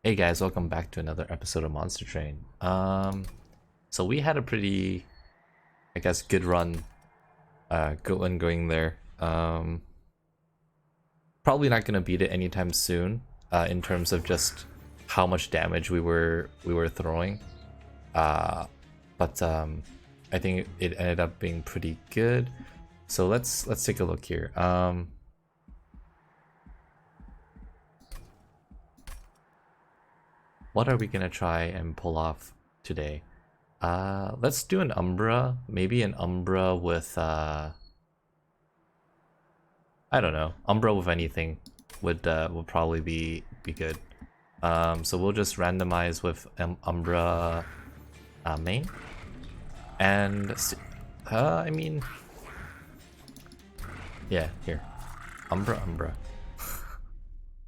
Hey guys, welcome back to another episode of Monster Train. So we had a pretty, I guess, good one going there. Probably not gonna beat it anytime soon, in terms of just how much damage we were throwing. Uh, but I think it ended up being pretty good. So let's take a look here. What are we gonna try and pull off today? Let's do an Umbra. Maybe an Umbra with, I don't know. Umbra with anything would probably be good. So we'll just randomize with Umbra main. And, I mean, yeah, here. Umbra.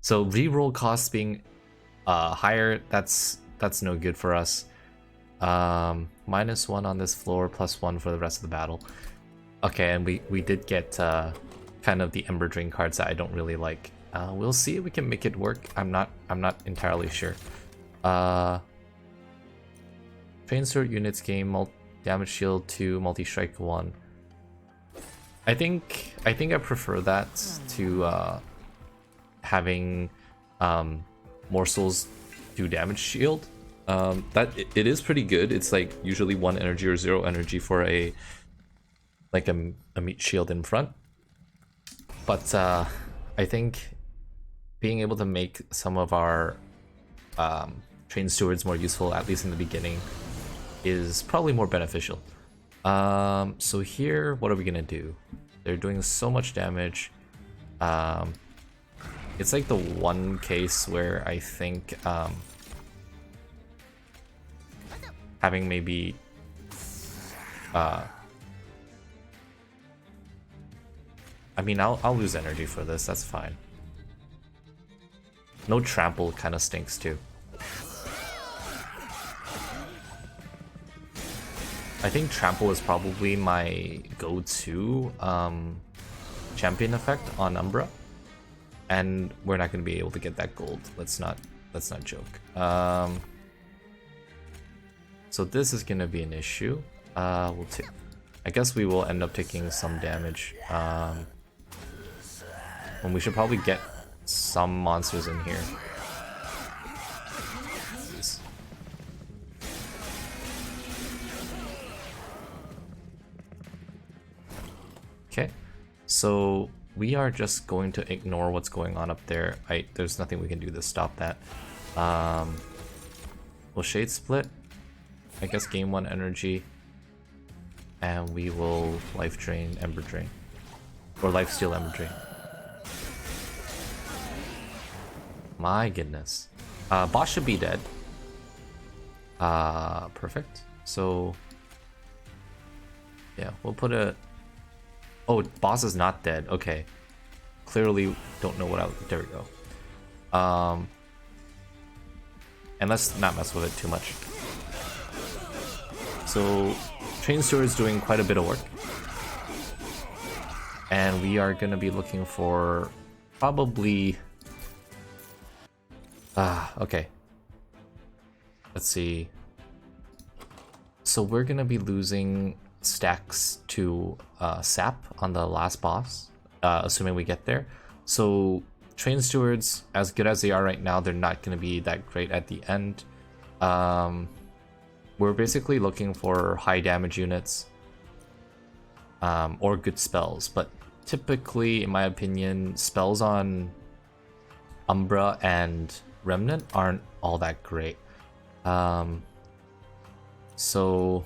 So reroll costs being higher, that's no good for us. -1 on this floor, +1 for the rest of the battle. Okay, and we did get kind of the Ember Drain cards that I don't really like. We'll see if we can make it work. I'm not entirely sure. Train Sword units gain damage shield 2, multi-strike 1. I think I prefer that to having more souls do damage shield. That it is pretty good. It's like usually 1 energy or 0 energy for a meat shield in front. But I think being able to make some of our train stewards more useful, at least in the beginning, is probably more beneficial. So here, what are we gonna do? They're doing so much damage. It's like the one case where I think having maybe I mean, I'll lose energy for this, that's fine. No trample kind of stinks too. I think trample is probably my go-to champion effect on Umbra. And we're not going to be able to get that gold. Let's not joke. So this is going to be an issue. We'll take. I guess we will end up taking some damage. And we should probably get some monsters in here. Jeez. Okay, so we are just going to ignore what's going on up there. There's nothing we can do to stop that. We'll Shade Split. I guess gain 1 energy. And we will Life Drain, Ember Drain. Or Life Steal, Ember Drain. My goodness. Boss should be dead. Perfect. So, yeah, we'll put a... Oh, boss is not dead. Okay. Clearly don't know what I... There we go. And let's not mess with it too much. So, Train Steward is doing quite a bit of work. And we are going to be looking for probably... okay. Let's see. So we're going to be losing stacks to sap on the last boss, assuming we get there. So Train Stewards, as good as they are right now, they're not going to be that great at the end. We're basically looking for high damage units or good spells, but typically, in my opinion, spells on Umbra and Remnant aren't all that great. So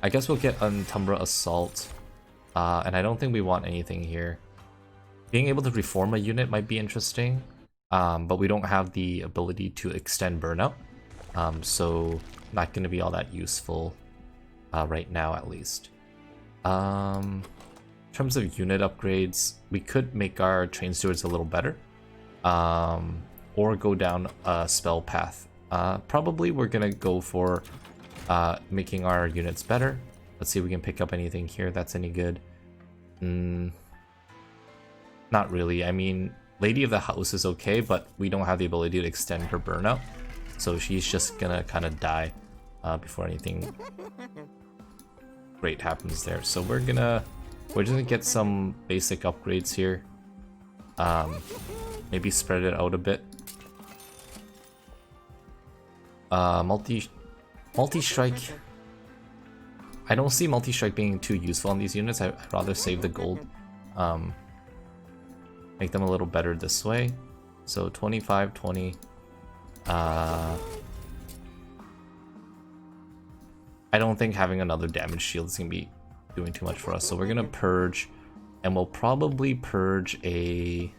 I guess we'll get Untumbra Assault, and I don't think we want anything here. Being able to reform a unit might be interesting, but we don't have the ability to extend Burnout, so not going to be all that useful right now, at least. In terms of unit upgrades, we could make our Train Stewards a little better, or go down a spell path. Probably we're going to go for making our units better. Let's see if we can pick up anything here that's any good. Not really. I mean, Lady of the House is okay, but we don't have the ability to extend her burnout. So she's just gonna kind of die before anything great happens there. So we're just gonna get some basic upgrades here. Maybe spread it out a bit. Multi-strike. I don't see multi-strike being too useful on these units. I'd rather save the gold. Make them a little better this way. So 25, 20. I don't think having another damage shield is gonna be doing too much for us. So we're gonna purge, and we'll probably purge a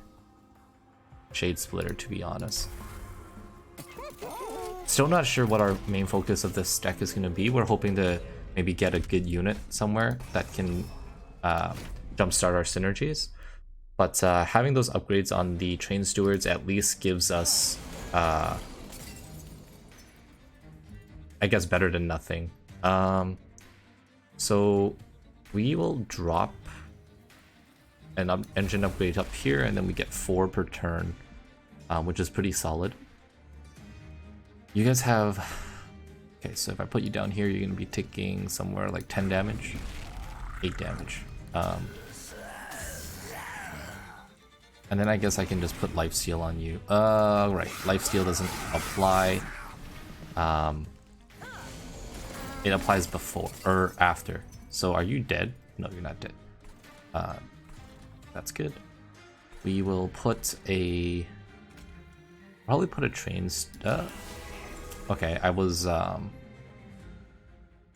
Shade Splitter, to be honest. Still not sure what our main focus of this deck is gonna be. We're hoping to maybe get a good unit somewhere that can jumpstart our synergies. But having those upgrades on the Train Stewards at least gives us, I guess, better than nothing. So we will drop an engine upgrade up here, and then we get 4 per turn, which is pretty solid. You guys have... Okay, so if I put you down here, you're going to be taking somewhere like 10 damage, 8 damage. And then I guess I can just put Lifesteal on you. Right, Lifesteal doesn't apply. It applies before or after. So are you dead? No, you're not dead. That's good. We will put a... Probably put a train... Okay, I was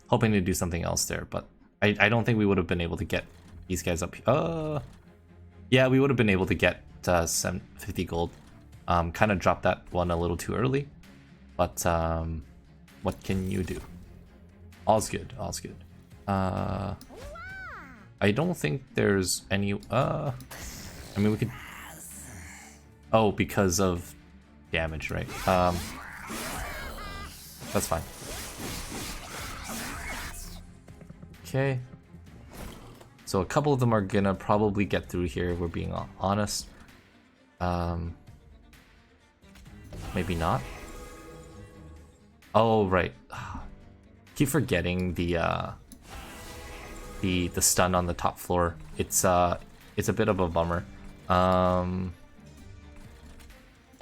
hoping to do something else there, but I don't think we would have been able to get these guys up here. Yeah, we would have been able to get 50 gold. Kind of dropped that one a little too early, but what can you do? All's good, all's good. I don't think there's any... I mean, we could... Oh, because of damage, right? That's fine. Okay. So a couple of them are gonna probably get through here, if we're being honest. Maybe not. Oh, right. Keep forgetting the stun on the top floor. It's a bit of a bummer.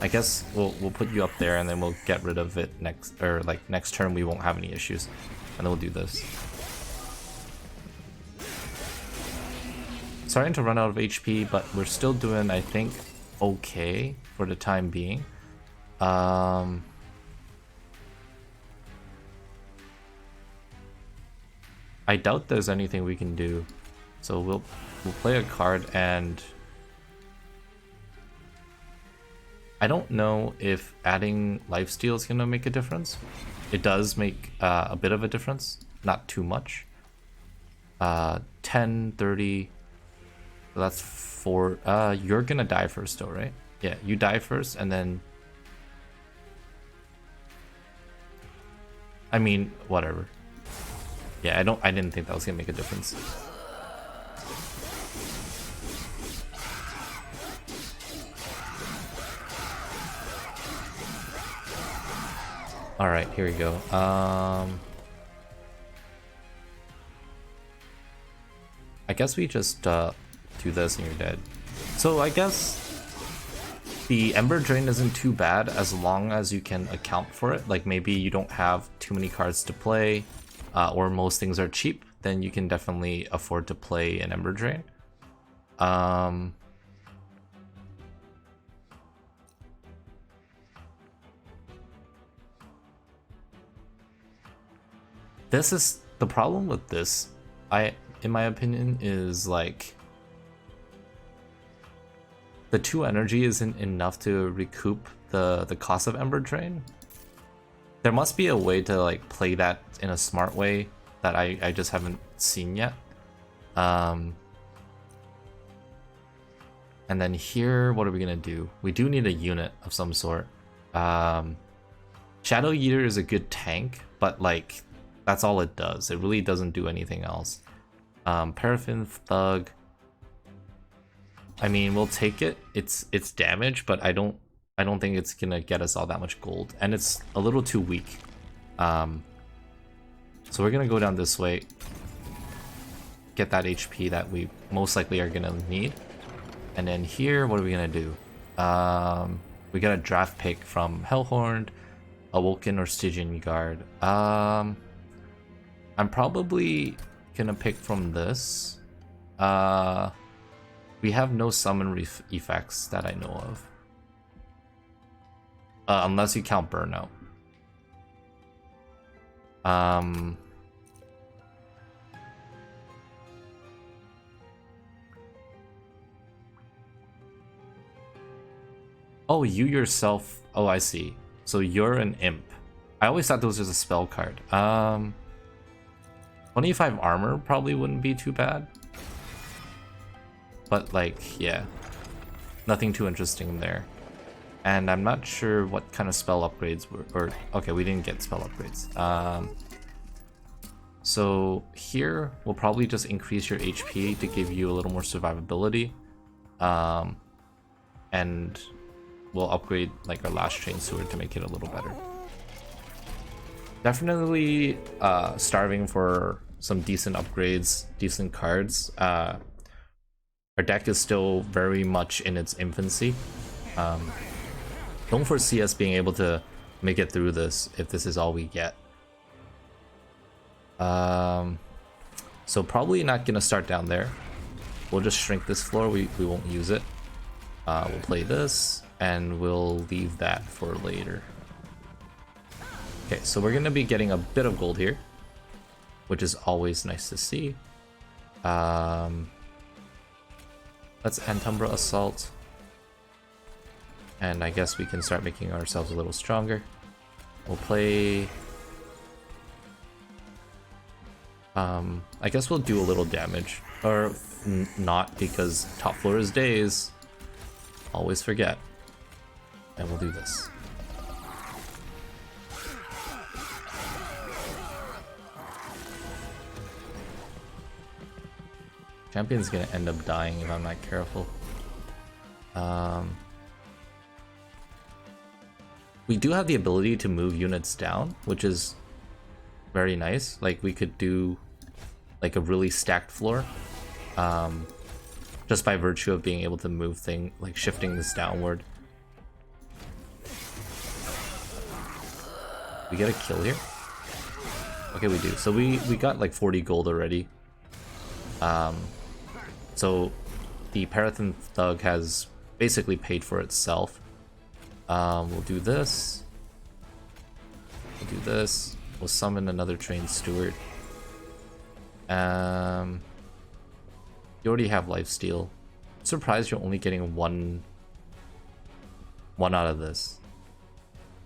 I guess we'll put you up there, and then we'll get rid of it next, or like next turn we won't have any issues, and then we'll do this. Starting to run out of HP, but we're still doing, I think, okay for the time being. I doubt there's anything we can do, so we'll play a card, and I don't know if adding lifesteal is gonna make a difference. It does make a bit of a difference, not too much. 10, 30. So that's 4. You're gonna die first, though, right? Yeah, you die first, and then. I mean, whatever. Yeah, I didn't think that was gonna make a difference. All right, here we go. I guess we just do this and you're dead. So I guess the Ember Drain isn't too bad as long as you can account for it. Like maybe you don't have too many cards to play, or most things are cheap, then you can definitely afford to play an Ember Drain. This is the problem with this, in my opinion, is like the 2 energy isn't enough to recoup the cost of Ember Drain. There must be a way to like play that in a smart way that I just haven't seen yet. And then here, what are we gonna do? We do need a unit of some sort. Shadow Eater is a good tank, but like that's all it does. It really doesn't do anything else. Paraffin Thug. I mean, we'll take it. It's damage, but I don't think it's gonna get us all that much gold, and it's a little too weak. So we're gonna go down this way, get that HP that we most likely are gonna need, and then here, what are we gonna do? We got a draft pick from Hellhorn, Awoken, or Stygian Guard. I'm probably gonna pick from this. We have no summon effects that I know of. Unless you count Burnout. Oh, you yourself. Oh, I see. So you're an imp. I always thought those was a spell card. 25 armor probably wouldn't be too bad. But like, yeah. Nothing too interesting there. And I'm not sure what kind of spell upgrades were, or okay, we didn't get spell upgrades. So here we'll probably just increase your HP to give you a little more survivability. And we'll upgrade like our last train sword to make it a little better. Definitely starving for some decent upgrades, decent cards. Our deck is still very much in its infancy. Don't foresee us being able to make it through this if this is all we get. So probably not gonna start down there. We'll just shrink this floor, we won't use it. We'll play this, and we'll leave that for later. Okay, so we're gonna be getting a bit of gold here, which is always nice to see. Let's Antumbra Assault. And I guess we can start making ourselves a little stronger. We'll play... I guess we'll do a little damage. Or not, because top floor is days. Always forget. And we'll do this. Champion's gonna end up dying if I'm not careful. We do have the ability to move units down, which is very nice. Like, we could do like a really stacked floor, just by virtue of being able to move like shifting this downward. We get a kill here? Okay, we do. So we got like 40 gold already. So the Parathin Thug has basically paid for itself. We'll do this. We'll do this. We'll summon another trained steward. You already have lifesteal. I'm surprised you're only getting one out of this.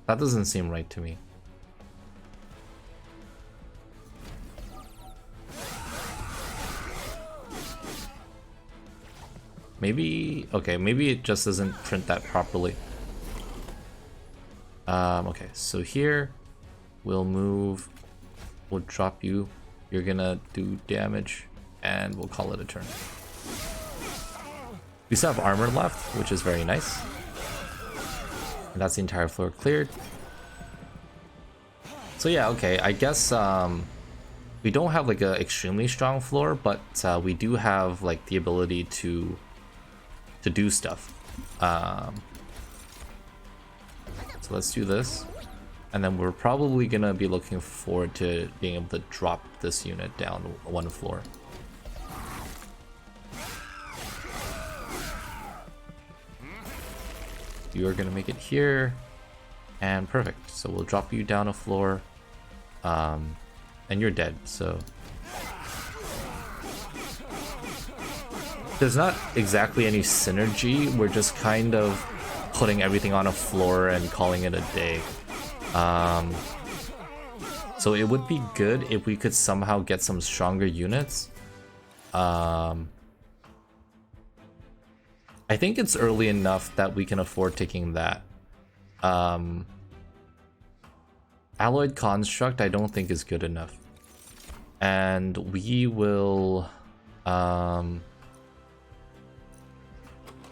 That doesn't seem right to me. Maybe, okay, maybe it just doesn't print that properly. Okay, so here we'll move, we'll drop you, you're gonna do damage, and we'll call it a turn. We still have armor left, which is very nice. And that's the entire floor cleared. So yeah, okay, I guess we don't have like a extremely strong floor, but we do have like the ability to do stuff. So let's do this, and then we're probably gonna be looking forward to being able to drop this unit down one floor. You are gonna make it here, and perfect. So we'll drop you down a floor, and you're dead. So there's not exactly any synergy. We're just kind of putting everything on a floor and calling it a day. So it would be good if we could somehow get some stronger units. I think it's early enough that we can afford taking that. Alloyed Construct I don't think is good enough. And we will...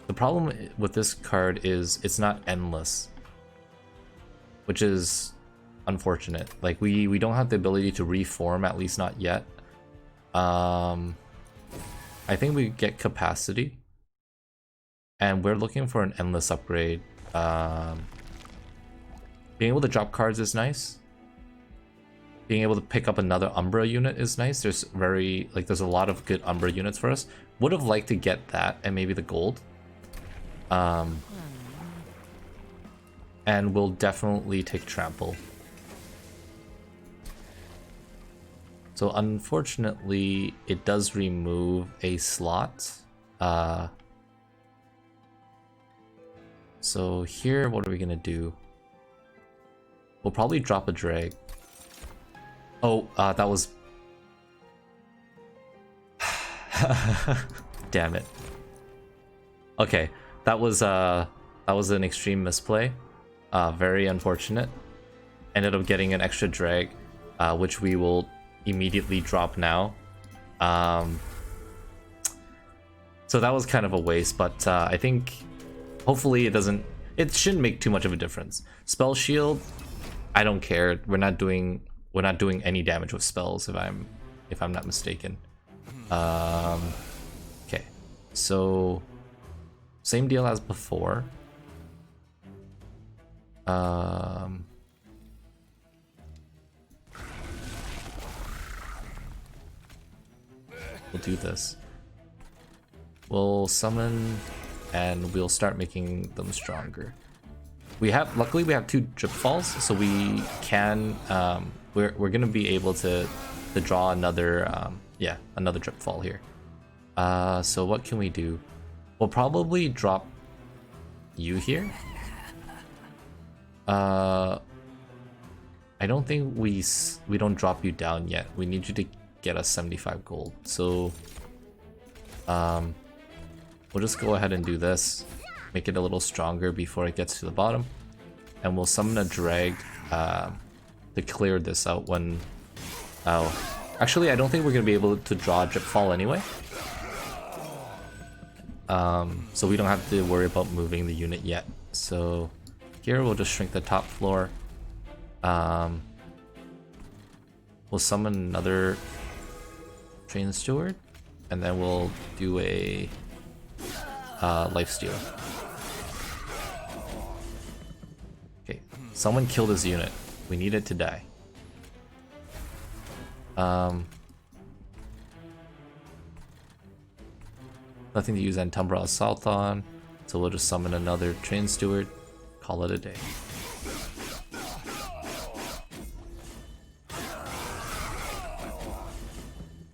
The problem with this card is it's not endless, which is unfortunate. Like we don't have the ability to reform, at least not yet. I think we get capacity, and we're looking for an endless upgrade. Being able to drop cards is nice. Being able to pick up another Umbra unit is nice. There's a lot of good Umbra units for us. Would have liked to get that and maybe the gold. And we'll definitely take trample. So unfortunately, it does remove a slot. So here, what are we gonna do? We'll probably drop a drag. Oh, that was... Damn it. Okay, that was an extreme misplay. Very unfortunate. Ended up getting an extra drag, which we will immediately drop now. So that was kind of a waste, but I think hopefully it shouldn't make too much of a difference. Spell shield, I don't care. We're not doing any damage with spells if I'm not mistaken. Okay, so same deal as before. We'll do this. We'll summon and we'll start making them stronger. Luckily we have 2 drip falls, so we can we're gonna be able to draw another another drip fall here. So what can we do? We'll probably drop you here. I don't think we don't drop you down yet. We need you to get us 75 gold. So we'll just go ahead and do this. Make it a little stronger before it gets to the bottom. And we'll summon a drag to clear this out when... actually, I don't think we're going to be able to draw a drip fall anyway. So we don't have to worry about moving the unit yet. So here we'll just shrink the top floor. We'll summon another Train Steward. And then we'll do a lifesteal. Okay, someone killed his unit. We need it to die. Nothing to use Antumbra Assault on, so we'll just summon another Train Steward, call it a day.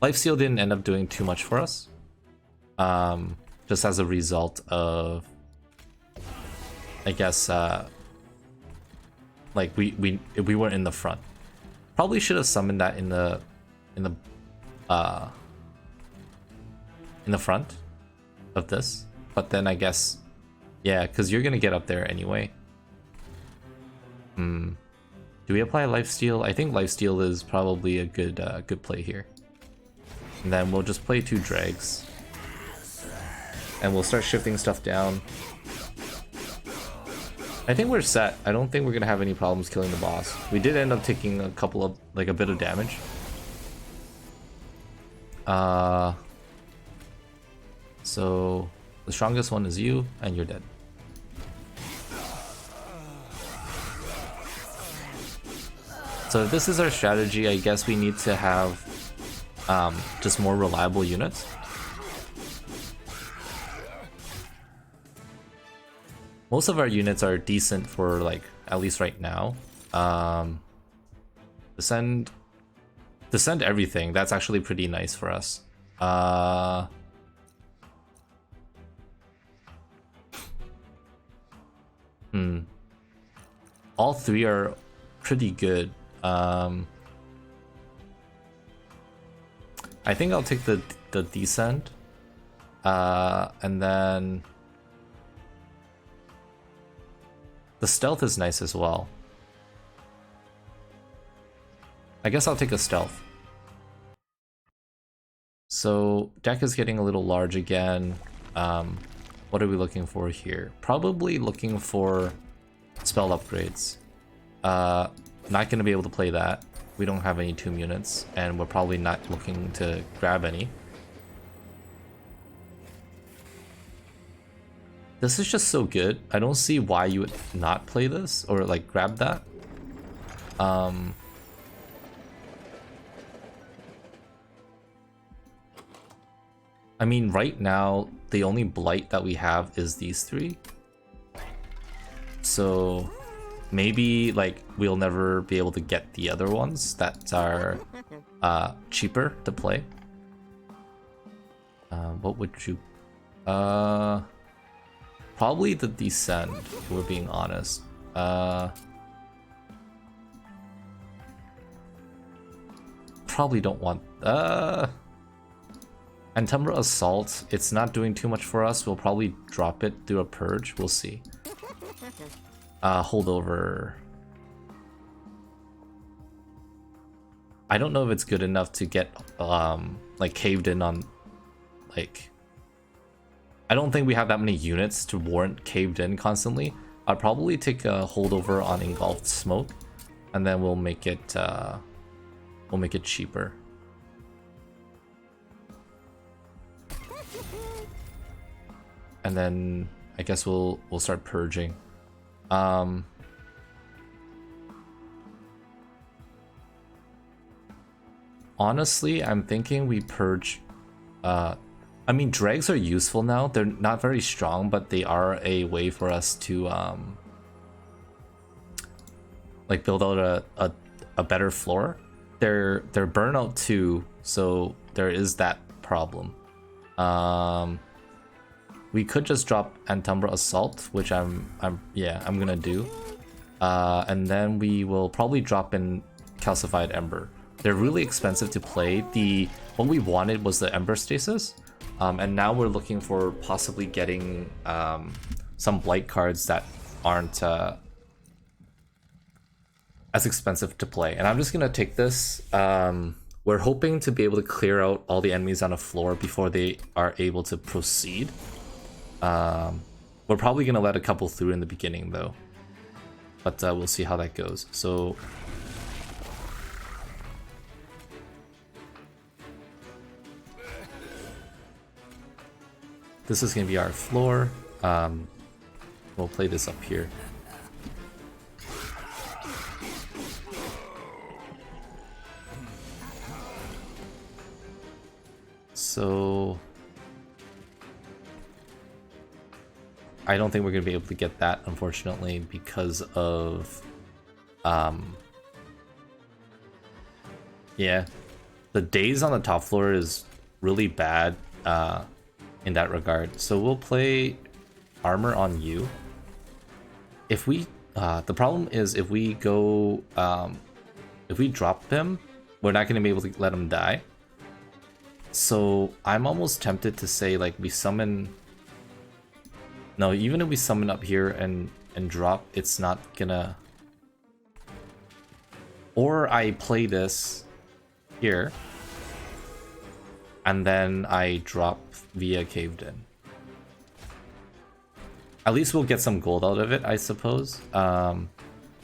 Lifesteal didn't end up doing too much for us. Just as a result of, I guess, like we weren't in the front. Probably should have summoned that in the front of this, but then I guess, yeah, because you're gonna get up there anyway. Do we apply lifesteal? I think lifesteal is probably a good play here. And then we'll just play 2 drags. And we'll start shifting stuff down. I think we're set. I don't think we're gonna have any problems killing the boss. We did end up taking a bit of damage. So the strongest one is you, and you're dead. So if this is our strategy, I guess we need to have just more reliable units. Most of our units are decent for, like, at least right now. Descend everything. That's actually pretty nice for us. All 3 are pretty good. I think I'll take the descent. And then the stealth is nice as well. I guess I'll take a stealth. So deck is getting a little large again. what are we looking for here? Probably looking for spell upgrades. Not gonna be able to play that. We don't have any tomb units, and we're probably not looking to grab any. This is just so good. I don't see why you would not play this or like grab that. I mean, right now, the only blight that we have is these three. So maybe like we'll never be able to get the other ones that are cheaper to play. What would you... probably the Descend, if we're being honest. Probably don't want... Antumbra Assault, it's not doing too much for us. We'll probably drop it through a Purge. We'll see. Holdover. I don't know if it's good enough to get like caved in on, like, I don't think we have that many units to warrant caved in constantly. I'd probably take a holdover on Engulfed Smoke, and then we'll make it cheaper. And then I guess we'll start purging. Honestly, I'm thinking we purge. I mean, dregs are useful now. They're not very strong, but they are a way for us to like build out a better floor. They're burnout too, so there is that problem. We could just drop Antumbra Assault, which I'm gonna do, and then we will probably drop in Calcified Ember. They're really expensive to play. What we wanted was the Ember Stasis, and now we're looking for possibly getting some Blight cards that aren't as expensive to play. And I'm just gonna take this. We're hoping to be able to clear out all the enemies on the floor before they are able to proceed. We're probably gonna let a couple through in the beginning though, but we'll see how that goes. So this is gonna be our floor. We'll play this up here. So I don't think we're gonna be able to get that, unfortunately, because of yeah, the days on the top floor is really bad in that regard. So we'll play armor on you. If we the problem is if we go if we drop him, we're not gonna be able to let him die. So I'm almost tempted to say like we summon. No, even if we summon up here and drop, it's not gonna... Or I play this here, and then I drop via Caved In. At least we'll get some gold out of it, I suppose. And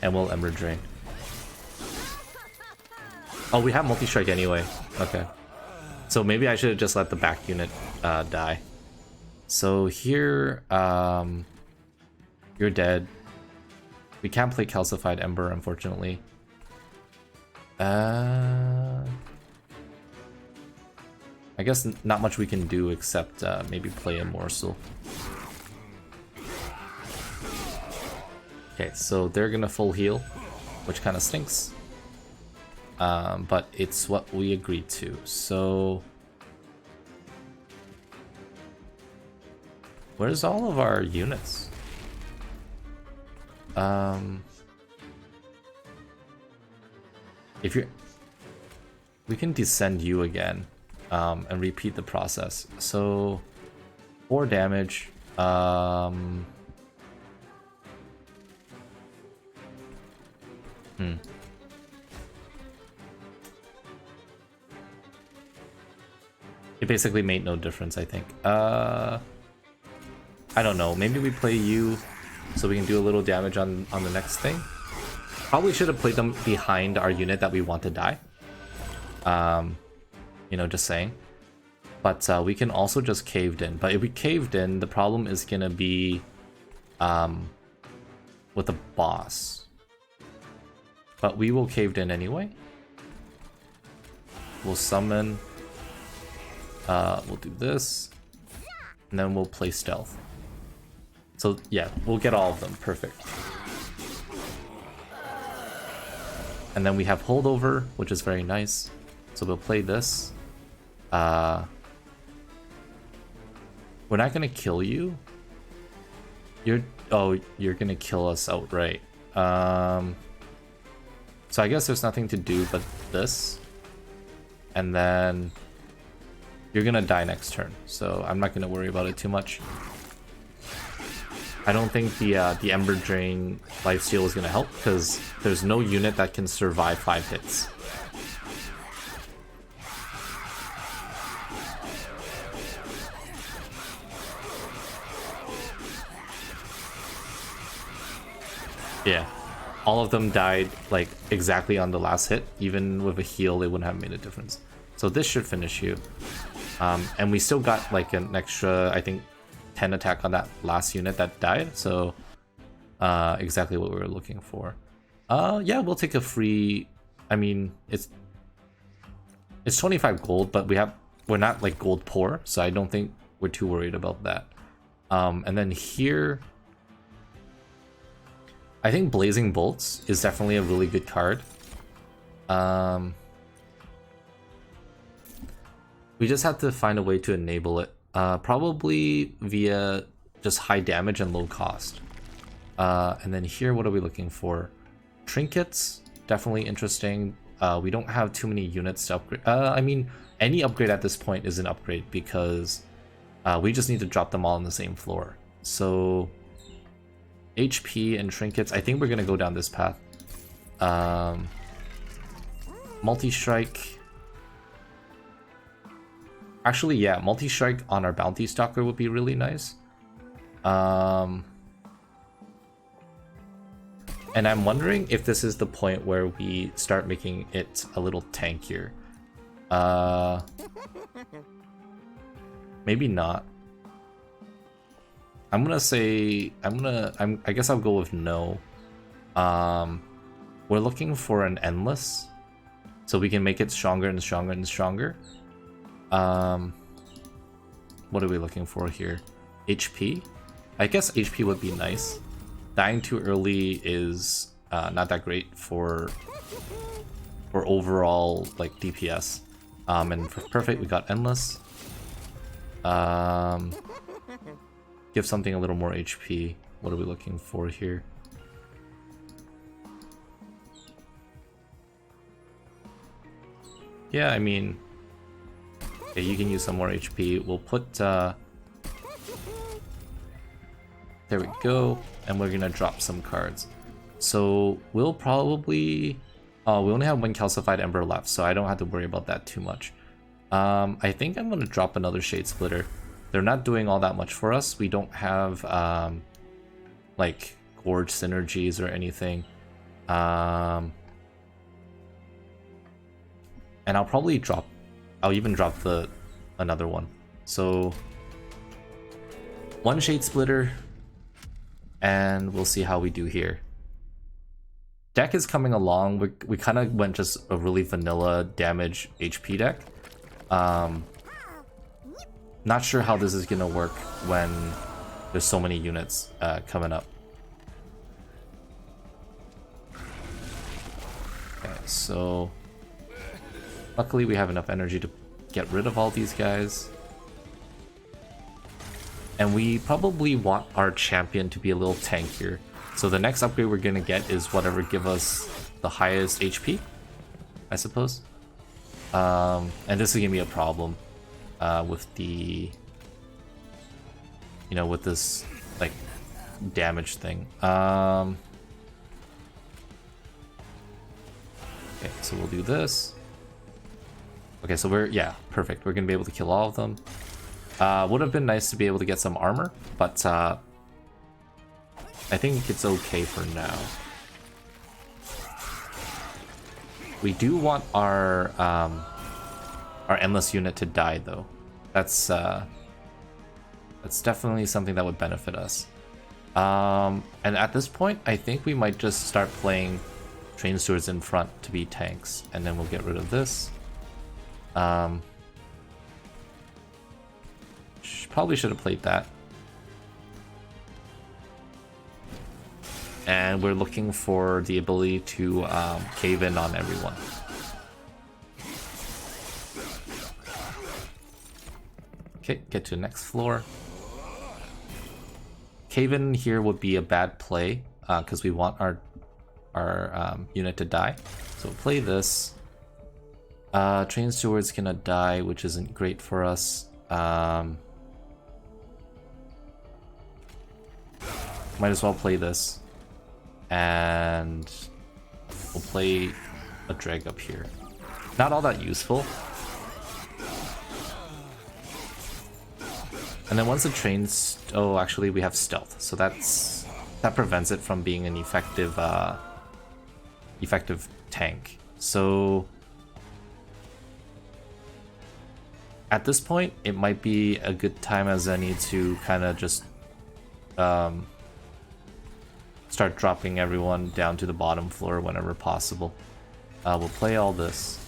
we'll Ember Drain. Oh, we have Multi-Strike anyway. Okay. So maybe I should have just let the back unit die. So here, you're dead. We can't play Calcified Ember, unfortunately. I guess not much we can do except maybe play a Morsel. Okay, so they're gonna full heal, which kind of stinks. But it's what we agreed to, so... Where's all of our units? If you're... We can descend you again, and repeat the process. So, 4 damage. It basically made no difference, I think. I don't know. Maybe we play you so we can do a little damage on the next thing. Probably should have played them behind our unit that we want to die. You know, just saying. But we can also just caved in. But if we caved in, the problem is gonna be with the boss. But we will caved in anyway. We'll summon. We'll do this. And then we'll play stealth. So yeah, we'll get all of them. Perfect. And then we have holdover, which is very nice. So we'll play this. We're not gonna kill you. You're gonna kill us outright. So I guess there's nothing to do but this. And then you're gonna die next turn. So I'm not gonna worry about it too much. I don't think the Ember Drain lifesteal is gonna help because there's no unit that can survive 5 hits. Yeah, all of them died like exactly on the last hit. Even with a heal, it wouldn't have made a difference. So this should finish you. And we still got like an extra, I think, 10 attack on that last unit that died. So exactly what we were looking for. Yeah, we'll take a free. I mean, it's 25 gold, but we're not like gold poor, so I don't think we're too worried about that. And then here, I think Blazing Bolts is definitely a really good card. We just have to find a way to enable it. Probably via just high damage and low cost. And then here, what are we looking for? Trinkets, definitely interesting. We don't have too many units to upgrade. I mean, any upgrade at this point is an upgrade because we just need to drop them all on the same floor. So HP and trinkets, I think we're gonna go down this path. Multi-strike. Actually, yeah, multi-strike on our bounty stalker would be really nice. And I'm wondering if this is the point where we start making it a little tankier. Maybe not. I'm gonna say I guess I'll go with no. We're looking for an endless, so we can make it stronger and stronger and stronger. What are we looking for here? HP? I guess HP would be nice. Dying too early is not that great for overall like DPS. And for perfect we got endless. Give something a little more HP. What are we looking for here? Yeah, I mean, okay, you can use some more HP. We'll put there we go, and we're gonna drop some cards. So we'll probably we only have one calcified ember left, so I don't have to worry about that too much. I think I'm gonna drop another Shade Splitter. They're not doing all that much for us. We don't have like Gorge synergies or anything. And I'll probably I'll even drop another one. So one Shade Splitter, and we'll see how we do here. Deck is coming along. We kind of went just a really vanilla damage HP deck. Not sure how this is gonna work when there's so many units coming up. Okay, so luckily we have enough energy to get rid of all these guys. And we probably want our champion to be a little tankier. So the next upgrade we're gonna get is whatever give us the highest HP, I suppose. And this is gonna be a problem with the, with this like damage thing. Okay, so we'll do this. Okay, so yeah, perfect. We're gonna be able to kill all of them. Would have been nice to be able to get some armor, but I think it's okay for now. We do want our endless unit to die, though. That's definitely something that would benefit us. And at this point, I think we might just start playing train stewards in front to be tanks, and then we'll get rid of this. Probably should have played that. And we're looking for the ability to cave in on everyone. Okay, get to the next floor. Cave in here would be a bad play because we want our unit to die. So play this. Train steward's gonna die, which isn't great for us. Might as well play this. And we'll play a drag up here. Not all that useful. And then once the train's... Oh, actually we have stealth, so that prevents it from being an effective tank. So at this point, it might be a good time as any to kind of just start dropping everyone down to the bottom floor whenever possible. We'll play all this.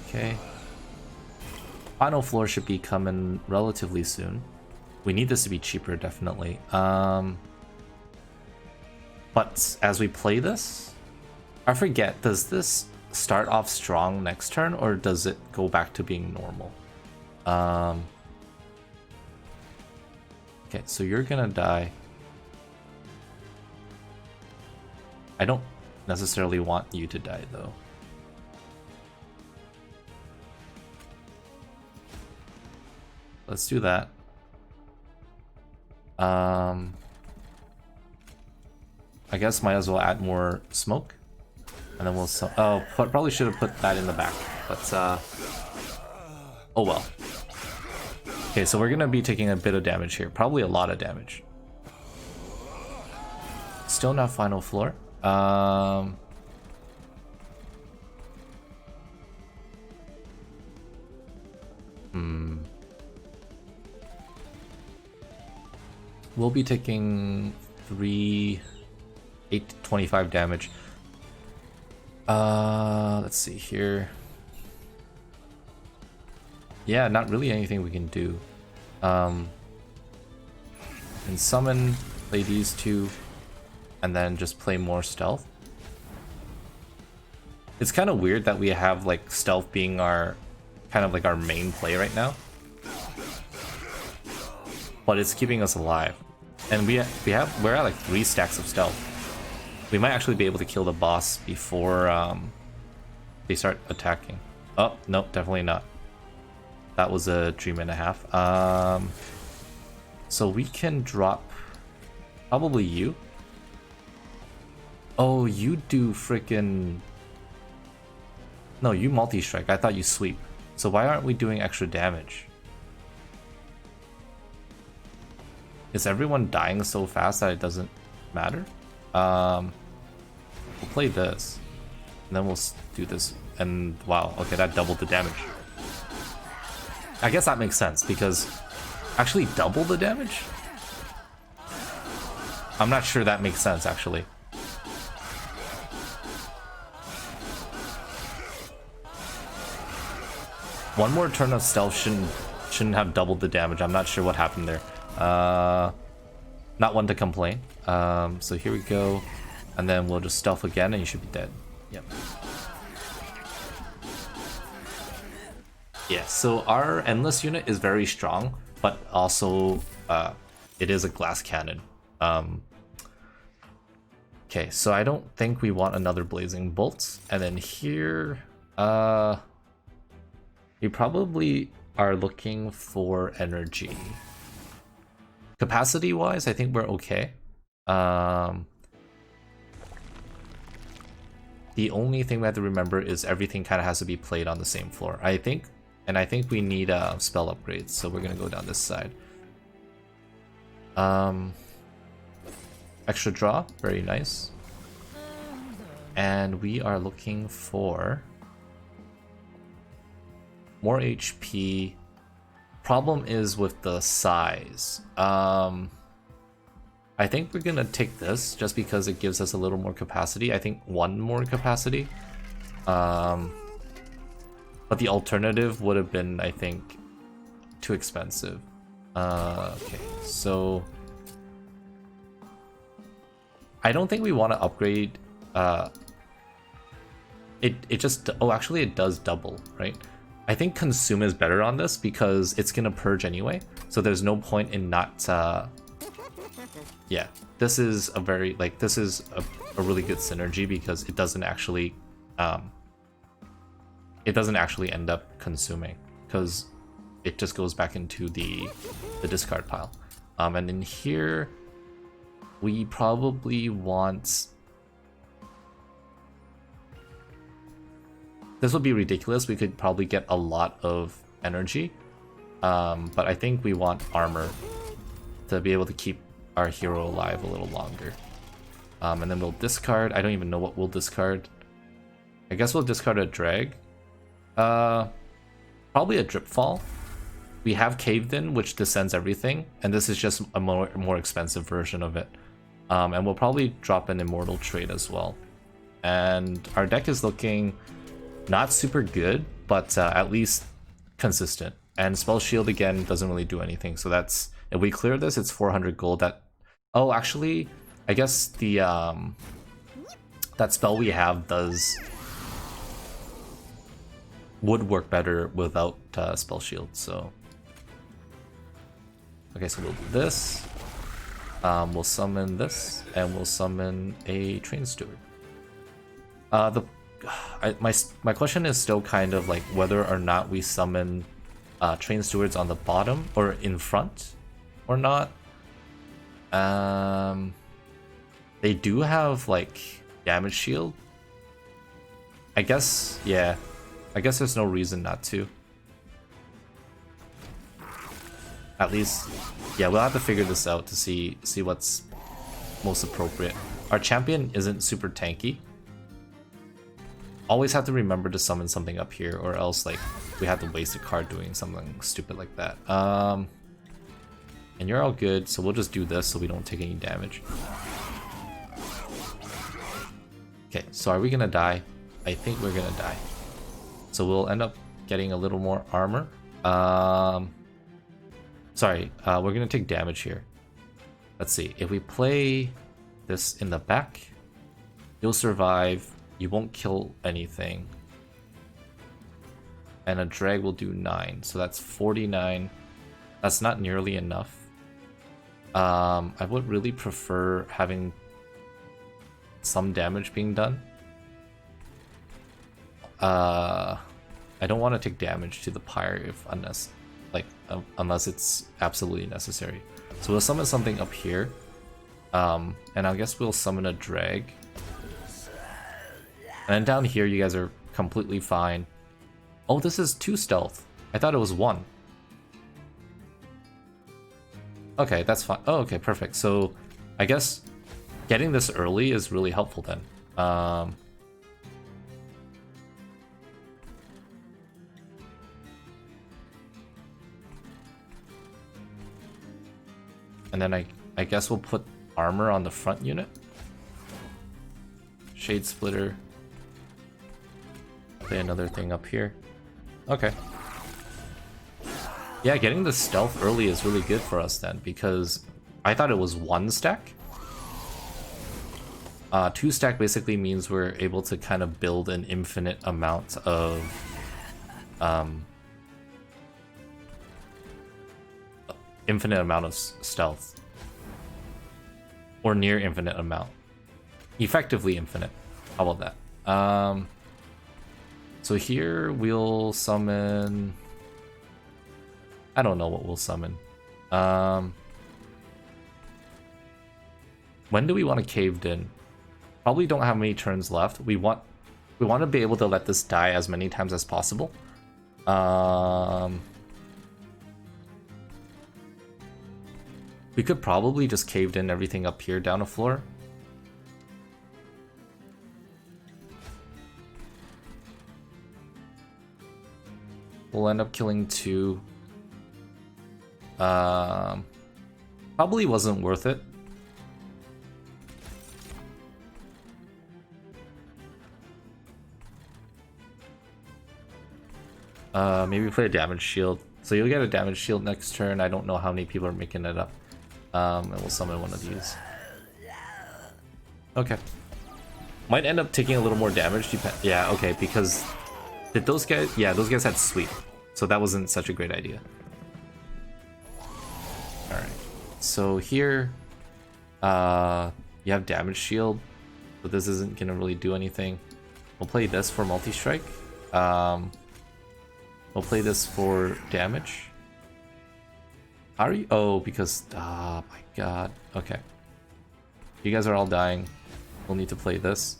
Okay. Final floor should be coming relatively soon. We need this to be cheaper, definitely. But as we play this, I forget, does this start off strong next turn, or does it go back to being normal? Okay, so you're gonna die. I don't necessarily want you to die, though. Let's do that. I guess might as well add more smoke. And then we'll... Oh, probably should have put that in the back. But, oh well. Okay, so we're gonna be taking a bit of damage here. Probably a lot of damage. Still not final floor. We'll be taking 8 to 25 damage. Let's see here. Yeah, not really anything we can do. And summon, play these two, and then just play more stealth. It's kind of weird that we have like stealth being our kind of like our main play right now, but it's keeping us alive. And we're at like 3 stacks of stealth. We might actually be able to kill the boss before they start attacking. Oh, nope, definitely not. That was a dream and a half. So we can drop probably you. Oh, you do freaking... No, you multi-strike. I thought you sweep. So why aren't we doing extra damage? Is everyone dying so fast that it doesn't matter? We'll play this, and then we'll do this, and wow, okay, that doubled the damage. I guess that makes sense, because actually double the damage? I'm not sure that makes sense, actually. One more turn of stealth shouldn't have doubled the damage. I'm not sure what happened there. Not one to complain. So here we go, and then we'll just stealth again, and you should be dead. Yep. Yeah. So our endless unit is very strong, but also it is a glass cannon. Okay, so I don't think we want another blazing bolts, and then here, we probably are looking for energy. Capacity wise, I think we're okay. The only thing we have to remember is everything kind of has to be played on the same floor. I think we need spell upgrades, so we're gonna go down this side. Extra draw, very nice. And we are looking for more HP. Problem is with the size. I think we're gonna take this just because it gives us a little more capacity. I think one more capacity. But the alternative would have been, I think, too expensive. Okay, so I don't think we want to upgrade. It just, oh, actually it does double, right? I think consume is better on this because it's gonna purge anyway, so there's no point in not yeah, this is a very, like, this is a really good synergy because it doesn't actually end up consuming because it just goes back into the discard pile. And in here we probably want, this would be ridiculous, we could probably get a lot of energy, but I think we want armor to be able to keep our hero alive a little longer. And then we'll discard, I don't even know what we'll discard. I guess we'll discard a drag. Probably a drip fall. We have caved in, which descends everything, and this is just a more expensive version of it. And we'll probably drop an immortal trait as well. And our deck is looking not super good, but at least consistent. And spell shield again doesn't really do anything, so that's, if we clear this, it's 400 gold. That, oh, actually, I guess the that spell we have would work better without spell shield. So okay, so we'll do this. We'll summon this, and we'll summon a train steward. My question is still kind of like whether or not we summon train stewards on the bottom or in front or not. They do have like damage shield. I guess, yeah. I guess there's no reason not to. At least, yeah, we'll have to figure this out to see what's most appropriate. Our champion isn't super tanky. Always have to remember to summon something up here, or else like we have to waste a card doing something stupid like that. And you're all good, so we'll just do this so we don't take any damage. Okay, so are we gonna die? I think we're gonna die. So we'll end up getting a little more armor. Sorry, we're gonna take damage here. Let's see, if we play this in the back, you'll survive, you won't kill anything. And a drag will do 9, so that's 49. That's not nearly enough. I would really prefer having some damage being done. I don't want to take damage to the pyre unless it's absolutely necessary. So we'll summon something up here, and I guess we'll summon a drag. And then down here, you guys are completely fine. Oh, this is 2 stealth. I thought it was 1. Okay, that's fine. Oh, okay, perfect. So I guess getting this early is really helpful then. And then I guess we'll put armor on the front unit. Shade splitter. Play another thing up here. Okay. Yeah, getting the stealth early is really good for us then, because I thought it was 1 stack. 2 stack basically means we're able to kind of build an infinite amount of stealth. Or near infinite amount. Effectively infinite. How about that? So here we'll summon... I don't know what we'll summon. When do we want to caved in? Probably don't have many turns left. We want to be able to let this die as many times as possible. We could probably just caved in everything up here down a floor. We'll end up killing 2. Probably wasn't worth it. Maybe play a damage shield. So you'll get a damage shield next turn. I don't know how many people are making it up. And we'll summon one of these. Okay. Might end up taking a little more damage. Yeah, okay, because... Did those guys... Yeah, those guys had sweep. So that wasn't such a great idea. Alright. So here... you have damage shield. But this isn't gonna really do anything. We'll play this for multi-strike. We'll play this for damage. How are you? Oh, because... Oh my god. Okay. You guys are all dying. We'll need to play this.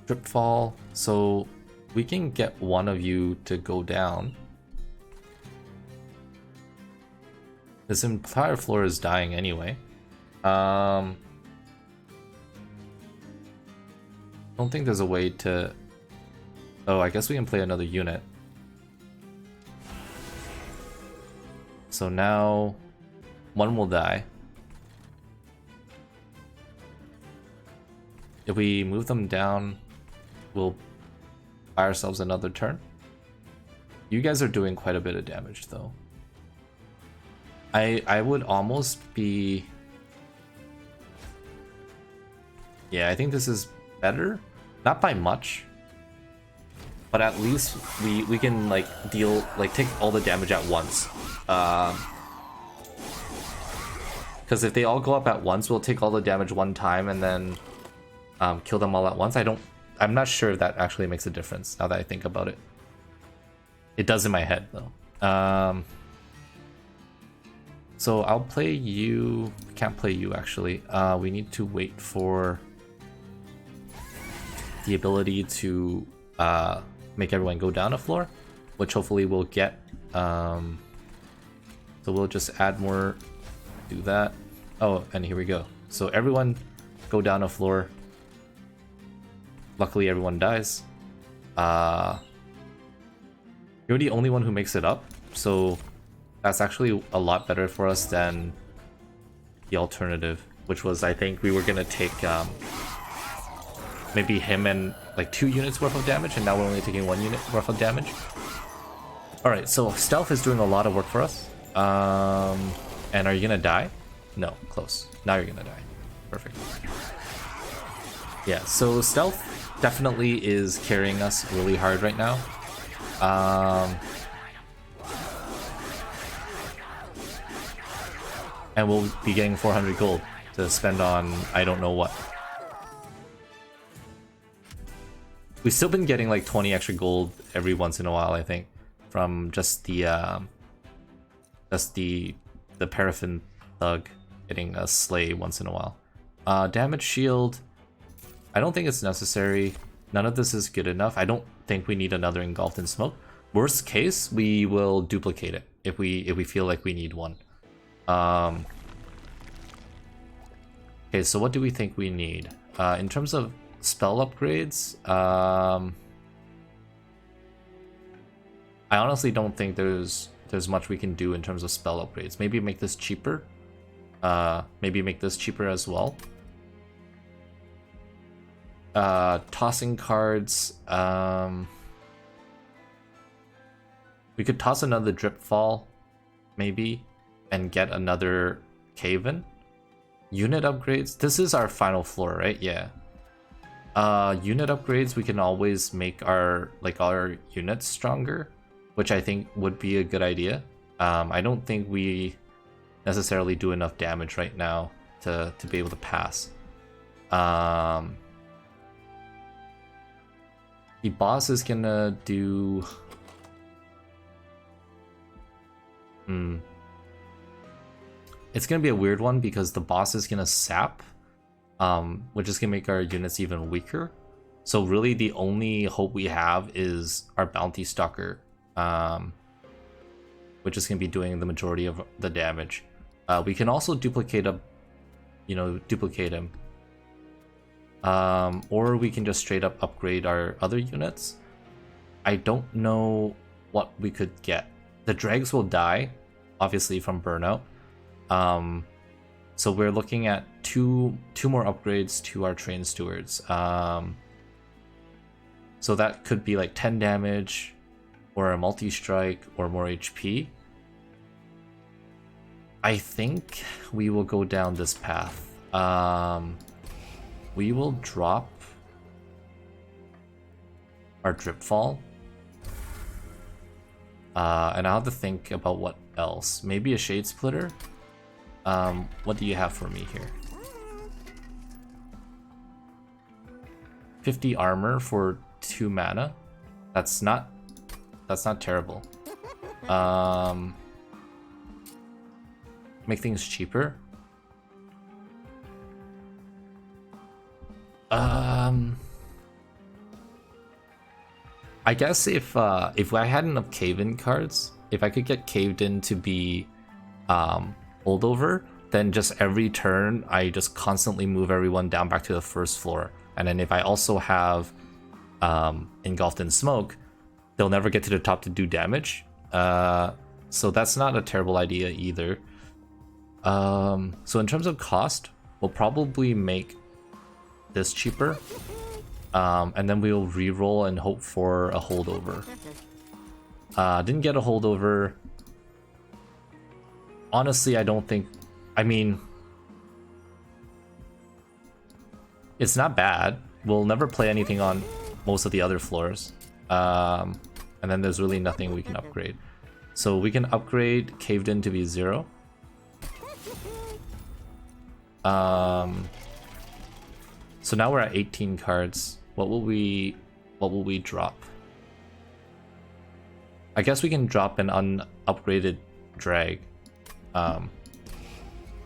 Drip fall. So we can get one of you to go down. This entire floor is dying anyway. Don't think there's a way to... Oh, I guess we can play another unit. So now one will die. If we move them down, we'll buy ourselves another turn. You guys are doing quite a bit of damage though. I would almost be... Yeah, I think this is better. Not by much. But at least we can like deal, like take all the damage at once. Because if they all go up at once, we'll take all the damage one time and then kill them all at once. I'm not sure if that actually makes a difference now that I think about it. It does in my head though. So I'll play you. Can't play you actually. We need to wait for the ability to make everyone go down a floor, which hopefully we'll get. So we'll just add more, do that. Oh, and here we go. So everyone go down a floor. Luckily everyone dies. You're the only one who makes it up, so that's actually a lot better for us than the alternative, which was, I think we were gonna take maybe him and like 2 units worth of damage, and now we're only taking 1 unit worth of damage. Alright, so stealth is doing a lot of work for us. And are you gonna die? No, close. Now you're gonna die. Perfect. Yeah, so stealth definitely is carrying us really hard right now. And we'll be getting 400 gold to spend on I don't know what. We've still been getting like 20 extra gold every once in a while, I think, from just the paraffin thug getting a slay once in a while. Damage shield, I don't think it's necessary. None of this is good enough. I don't think we need another engulfed in smoke. Worst case, we will duplicate it if we feel like we need one. Okay, so what do we think we need? In terms of spell upgrades, I honestly don't think there's much we can do in terms of spell upgrades. Maybe make this cheaper. Maybe make this cheaper as well. Tossing cards. We could toss another drip fall, maybe, and get another cave-in. Unit upgrades. This is our final floor, right? Yeah. Unit upgrades. We can always make our units stronger, which I think would be a good idea. I don't think we necessarily do enough damage right now to be able to pass. The boss is gonna do... it's gonna be a weird one because the boss is gonna sap, which is gonna make our units even weaker. So really the only hope we have is our bounty stalker, which is gonna be doing the majority of the damage. We can also duplicate him, or we can just straight up upgrade our other units. I don't know what we could get. The dregs will die, obviously, from burnout. So we're looking at two more upgrades to our train stewards. So that could be like 10 damage, or a multi-strike, or more HP. I think we will go down this path. We will drop our drip fall. And I'll have to think about what else. Maybe a shade splitter. What do you have for me here? 50 armor for 2 mana. That's not terrible. Make things cheaper. I guess if I had enough cave-in cards, if I could get caved in to be holdover, then just every turn I just constantly move everyone down back to the first floor. And then if I also have engulfed in smoke, they'll never get to the top to do damage. So that's not a terrible idea either. So in terms of cost, we'll probably make this cheaper. And then we'll re-roll and hope for a holdover. Didn't get a holdover. Honestly, I don't think... I mean... It's not bad. We'll never play anything on most of the other floors. And then there's really nothing we can upgrade. So we can upgrade Caved In to be 0. So now we're at 18 cards. What will we drop? I guess we can drop an unupgraded drag.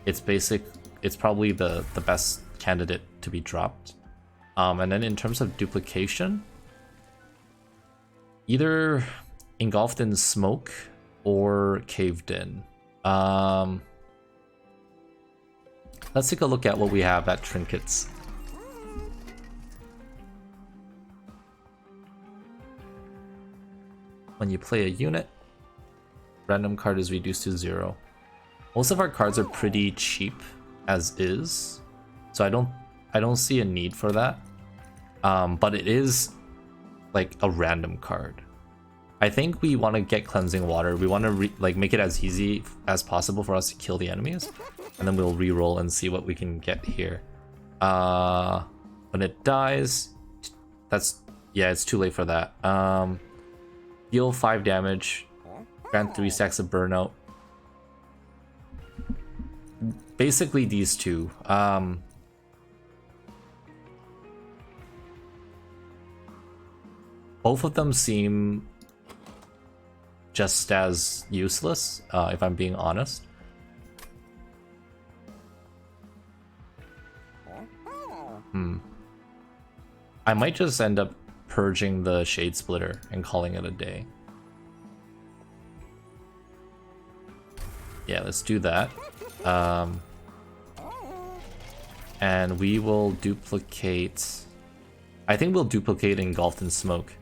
It's probably the best candidate to be dropped. And then in terms of duplication, either engulfed in smoke or caved in. Let's take a look at what we have at trinkets. When you play a unit, random card is reduced to 0. Most of our cards are pretty cheap as is, so I don't see a need for that. But it is like a random card. I think we want to get cleansing water. We want to make it as easy as possible for us to kill the enemies, and then we'll re-roll and see what we can get here. When it dies, it's too late for that. Deal 5 damage, grant 3 stacks of burnout. Basically these two. Both of them seem just as useless, if I'm being honest. I might just end up purging the Shade Splitter and calling it a day. Yeah, let's do that. And we will duplicate... I think we'll duplicate Engulfed in Smoke.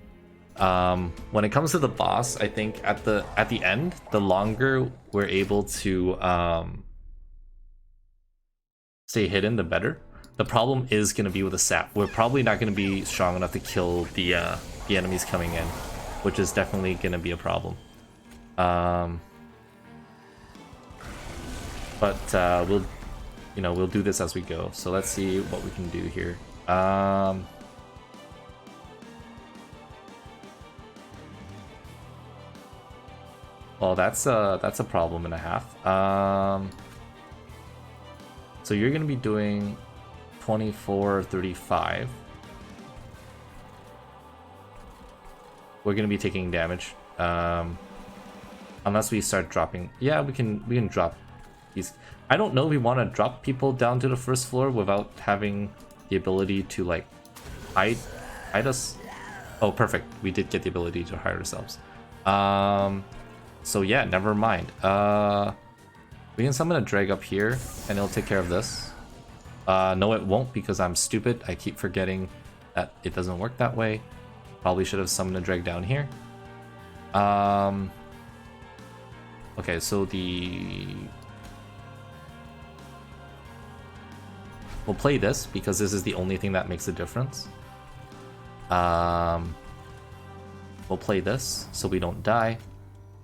When it comes to the boss, I think at the end, the longer we're able to stay hidden, the better. The problem is going to be with the sap. We're probably not going to be strong enough to kill the enemies coming in, which is definitely going to be a problem. But we'll do this as we go. So let's see what we can do here. Well, that's a problem and a half. So you're going to be doing 24, 35. We're going to be taking damage. Unless we start dropping. Yeah, we can drop these. I don't know if we want to drop people down to the first floor without having the ability to like hide us. Oh, perfect. We did get the ability to hide ourselves. So yeah, never mind. We can summon a drag up here and it'll take care of this. No, it won't because I'm stupid. I keep forgetting that it doesn't work that way. Probably should have summoned a drag down here. Okay, so we'll play this because this is the only thing that makes a difference. We'll play this so we don't die.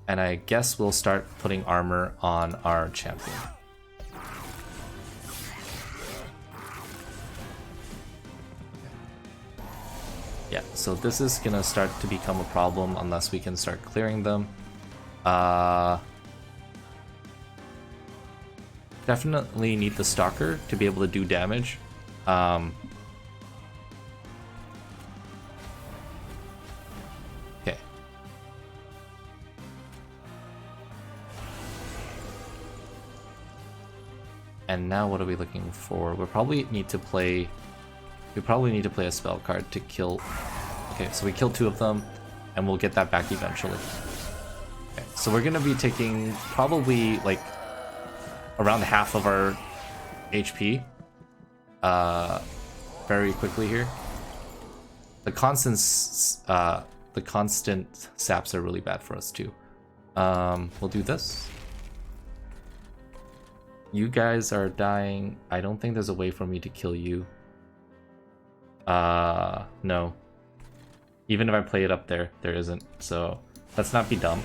And I guess we'll start putting armor on our champion. Yeah, so this is gonna start to become a problem unless we can start clearing them. Definitely need the Stalker to be able to do damage. Okay. And now what are we looking for? We probably need to play a spell card to kill. Okay, so we kill 2 of them, and we'll get that back eventually. Okay, so we're gonna be taking probably like around half of our HP very quickly here. The constant saps are really bad for us too. We'll do this. You guys are dying. I don't think there's a way for me to kill you. No. Even if I play it up there, there isn't. So let's not be dumb.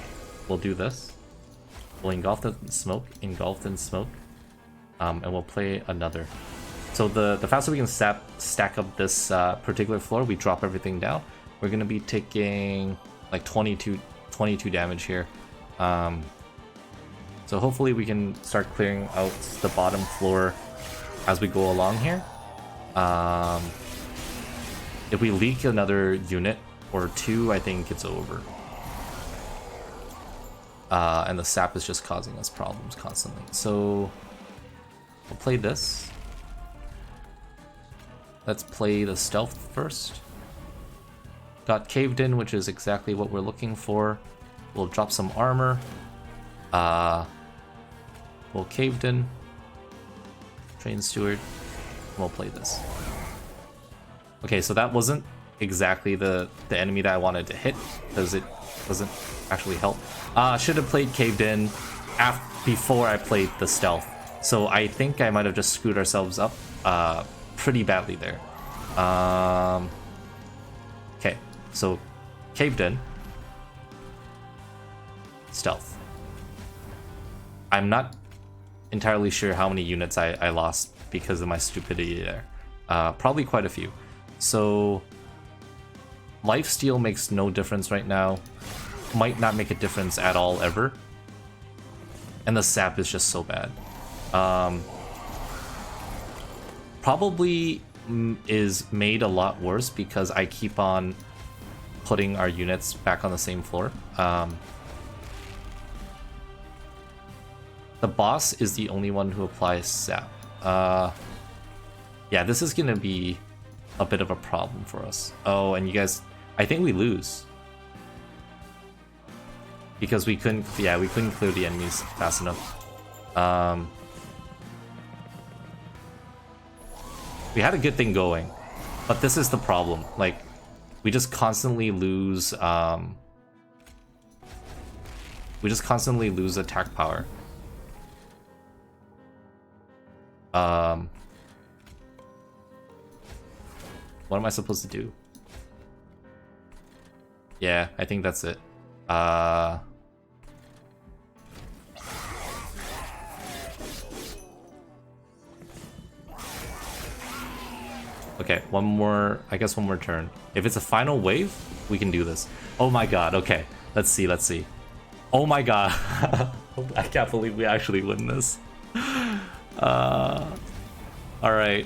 We'll do this. We'll engulf the smoke, engulfed in smoke, and we'll play another. So the faster we can stack up this particular floor, we drop everything down. We're gonna be taking like 22 damage here. So hopefully we can start clearing out the bottom floor as we go along here. If we leak another unit or 2, I think it's over. And the sap is just causing us problems constantly. So we'll play this. Let's play the stealth first. Got caved in, which is exactly what we're looking for. We'll drop some armor. We'll caved in. Train steward. We'll play this. Okay, so that wasn't exactly the enemy that I wanted to hit because it doesn't actually help. Should have played caved in before I played the stealth. So I think I might have just screwed ourselves up pretty badly there. Okay, so caved in. Stealth. I'm not entirely sure how many units I lost because of my stupidity there. Probably quite a few. So lifesteal makes no difference right now. Might not make a difference at all ever. And the sap is just so bad. Probably is made a lot worse because I keep on putting our units back on the same floor. The boss is the only one who applies sap. Yeah, this is gonna be a bit of a problem for us. Oh, and you guys, I think we lose. Because we couldn't clear the enemies fast enough. We had a good thing going, but this is the problem. Like, we just constantly lose, attack power. What am I supposed to do? Yeah, I think that's it. Okay, one more turn. If it's a final wave, we can do this. Oh my god, okay. Let's see. Oh my god. I can't believe we actually win this. Alright.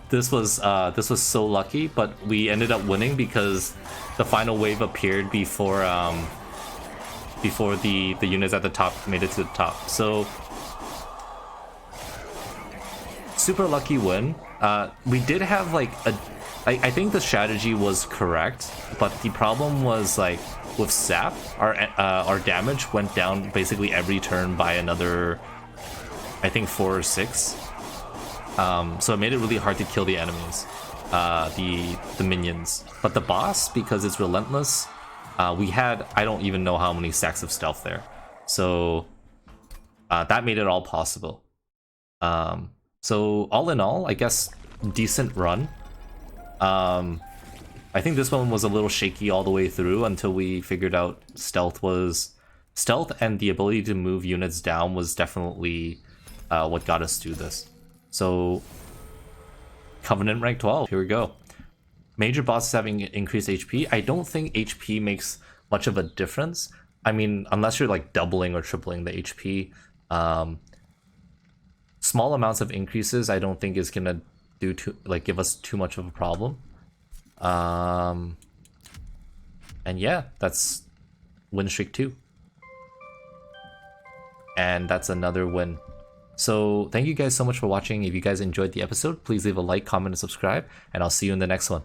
This was so lucky, but we ended up winning because the final wave appeared before before the units at the top made it to the top. So super lucky win. We did have like I think the strategy was correct, but the problem was like with Sap, our damage went down basically every turn by another, I think 4 or 6. So it made it really hard to kill the enemies, the minions. But the boss, because it's relentless, we had, I don't even know how many stacks of stealth there. So that made it all possible. So all in all, I guess decent run. I think this one was a little shaky all the way through until we figured out stealth and the ability to move units down was definitely what got us through this. So Covenant rank 12, here we go. Major bosses having increased HP. I don't think HP makes much of a difference. I mean, unless you're like doubling or tripling the HP. Small amounts of increases I don't think is gonna give us too much of a problem. And yeah, that's win streak 2. And that's another win. So thank you guys so much for watching. If you guys enjoyed the episode, please leave a like, comment, and subscribe, and I'll see you in the next one.